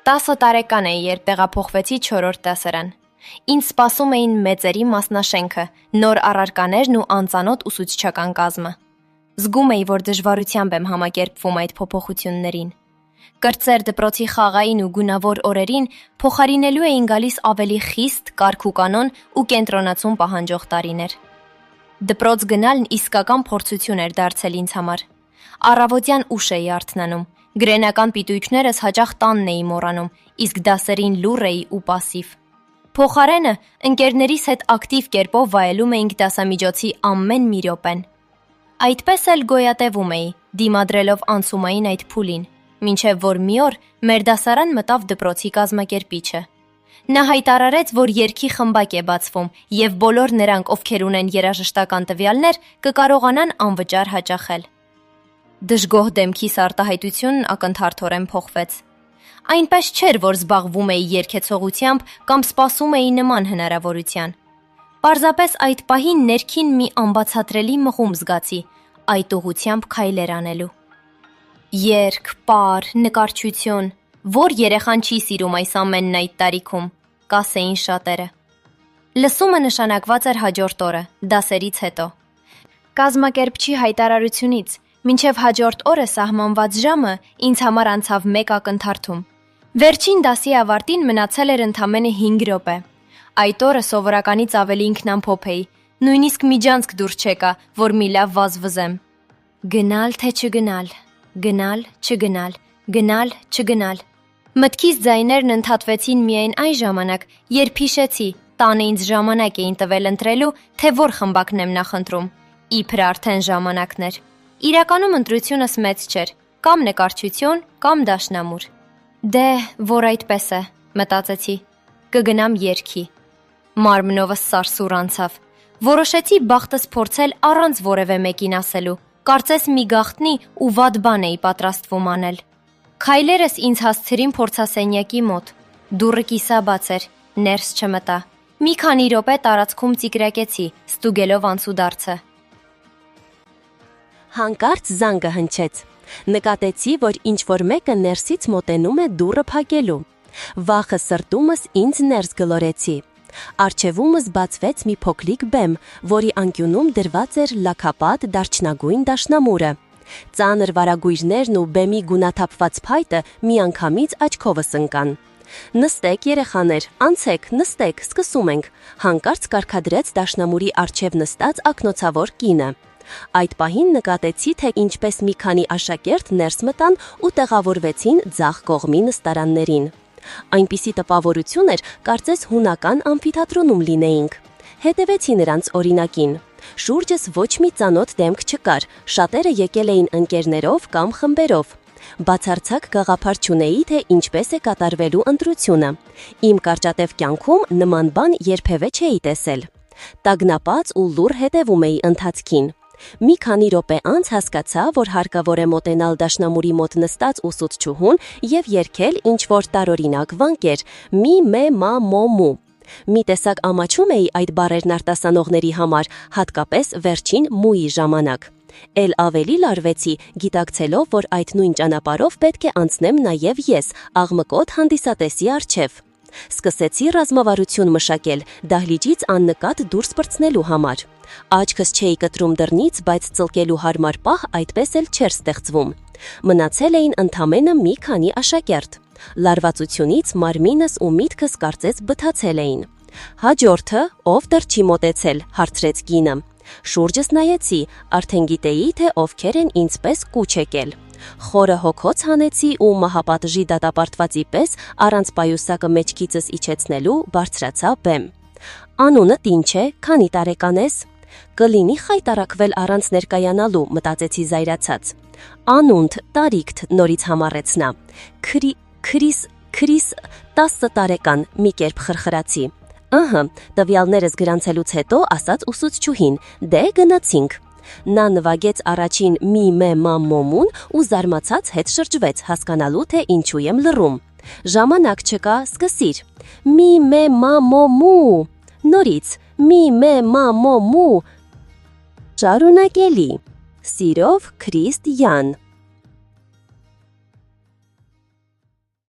10 տարեկան էի, երբ տեղափոխվեցի 4-րդ դասարան։ Ինձ սպասում էին մեծերի մասնաշենքը, նոր առարկաներն ու անծանոթ ուսուցչական կազմը։ Զգում էի, որ դժվարությամբ եմ համակերպվում այդ փոփոխություններին։ Կրտսեր դպրոցի խաղային ու գունավոր օրերին փոխարինելու էին գալիս ավելի խիստ, կարգուկանոն ու կենտրոնացում պահանջող տարիներ։ Դպրոց գնալն իսկական փորձություն էր դարձել ինձ համար։ Առավոտյան ուշ էի արթնանում, գրենական պիտույքներս հաճախ տանն էի մոռանում, իսկ դասերին լուռ էի ու պասիվ։ Փոխարենը ընկերներիս հետ ակտիվ կերպով վայելում էինք դասամիջոցի ամեն մի րոպեն։ Այդպես էլ գոյատևում էի, դիմադրելով անցումային այդ փուլին, մինչև որ մի օր մեր դասարան մտավ դպրոցի կազմակերպիչը։ Նա հայտարարեց, որ երգի խմբակ է բացվում, և բոլոր նրանք, ովքեր ունեն երաժշտական տվյալներ, կկարողանան անվճար հաճախել։ Դժգոհ դեմքիս արտահայտությունն ակնթարթորեն փոխվեց։ Այնպես չէր, որ զբաղվում էի երգեցողությամբ կամ սպասում էի նման հնարավորության։ Պարզապես այդ պահին ներքին մի անբացատրելի մղում զգացի, այդ ուղղությամբ քայլեր անելու։ Երգ, պար, նկարչություն, որ երեխան չի սիրում այս ամենն այդ տարիքում, կասեին շատերը։ Լսումը նշանակված էր հաջորդ օրը, դասերից հետո։ Կազմակերպչի հայտարարությունից մինչև հաջորդ օրը սահմանված ժամը ինձ համար անցավ մեկ ակնթարթում։ Վերջին դասի ավարտին մնացել էր ընդամենը 5 րոպե։ Այդ օրը սովորականից ավելի ինքնամփոփ էի, նույնիսկ միջանցք դուրս չեկա, որ մի լավ վազվզեմ։ Գնալ թե չգնալ, գնալ, չգնալ, գնալ, չգնալ։ Մտքիս ձայներն ընդհատվեցին միայն այն ժամանակ, երբ հիշեցի, տանը ինձ ժամանակ էին տվել ընտրելու, թե որ խմբակն եմ նախընտրում։ Իբր արդեն ժամանակն էր։ Իրականում ընտրությունս մեծ չէր, կամ նկարչություն, կամ դաշնամուր։ Դե, որ այդպես է, մտածեցի, կգնամ երգի։ Մարմնովս սարսուռ անցավ։ Որոշեցի բախտս փորձել առանց որևէ մեկին ասելու, կարծես մի գաղտնի ու վատ բան էի պատրաստվում անել։ Քայլերս ինձ հասցրին փորձասենյակի մոտ։ Դուռը կիսաբաց էր, ներս չմտա։ Մի քանի րոպե տարածքում ծիկրակեցի, ստուգելով անցուդարձը։ Հանկարծ զանգը հնչեց։ Նկատեցի, որ ինչ-որ մեկը ներսից մոտենում է դուռը փակելու։ Վախը սրտումս ինձ ներս գլորեցի։ Առջևումս բացվեց մի փոքրիկ բեմ, որի անկյունում դրված էր լաքապատ դարչնագույն դաշնամուրը։ Ծանր վարագույրներն ու բեմի գունաթափված փայտը միանգամից աչքովս ընկան։ Նստեք, երեխաներ, անցեք, նստեք, սկսում ենք, հանկարծ կարգադրեց դաշնամուրի առջև նստած ակնոցավոր կինը։ Այդ պահին նկատեցի, թե ինչպես մի քանի աշակերտ ներս մտան ու տեղավորվեցին ձախ կողմի նստարաններին։ Այնպիսի տպավորություն էր, կարծես հունական ամֆիթատրոնում լինեինք։ Հետևեցի նրանց օրինակին։ Շուրջս ոչ մի ծանոթ դեմք չկար, շատերը եկել էին ընկերներով կամ խմբերով։ Բացարձակ գաղափար չունեի, թե ինչպես է կատարվելու ընտրությունը։ Իմ կարճատև կյանքում նման բան երբևէ չէի տեսել։ Տագնապած ու լուռ հետևում էի ընթացքին։ Մի քանի րոպե անց հասկացա, որ հարկավոր է մոտենալ դաշնամուրի մոտ նստած ուսուցչուհուն և երգել ինչ-որ տարօրինակ վանկեր՝ մի մե մա մո մու։ Մի տեսակ ամաչում էի այդ բառերն արտասանողների համար, հատկապես վերջին մուի ժամանակ։ Էլ ավելի լարվեցի, գիտակցելով, որ այդ նույն ճանապարհով պետք է անցնեմ նաև ես, աղմկոտ հանդիսատեսի առջև։ Սկսեցի ռազմավարություն մշակել, դահլիճից աննկատ դուրս պրծնելու համար։ Աչքս չէի կտրում դռնից, բայց ծլկելու հարմար պահ այդպես էլ չէր ստեղծվում։ Մնացել էին ընդամենը մի քանի աշակերտ։ Լարվածությունից մարմինս ու միտքս կարծես բթացել էին։ Հաջորդը, ով դեռ չի մոտեցել, հարցրեց կինը։ Շուրջս նայեցի, արդեն գիտեի, թե ովքեր են ինձ պես կուչ եկել։ Խորը հոգոց հանեցի ու մահապատժի դատապարտվածի պես առանց պայուսակը մեջքիցս իջեցնելու բարձրացա բեմ։ Անունդ ինչ է, քանի տարեկան ես։ Կլինի խայտարակվել առանց ներկայանալու, մտածեցի զայրացած։ Անունդ, տարիքդ, նորից համառեց նա։ Քրիս 10 տարեկան, մի կերպ խրխրացի։ Ըհը, տվյալներս գրանցելուց հետո ասաց ուսուցչուհին, դե գնացինք։ Նա նվագեց առաջին մի մե մա մոմուն ու զարմացած հետ շրջվեց, հասկանալու, թե ինչու եմ լռում։ Ժամանակ չկա, սկսիր։ Մի մե մա մոմու։ Նորից, մի մե մա մոմու։ Շարունակելի։ Սիրով Քրիստյան։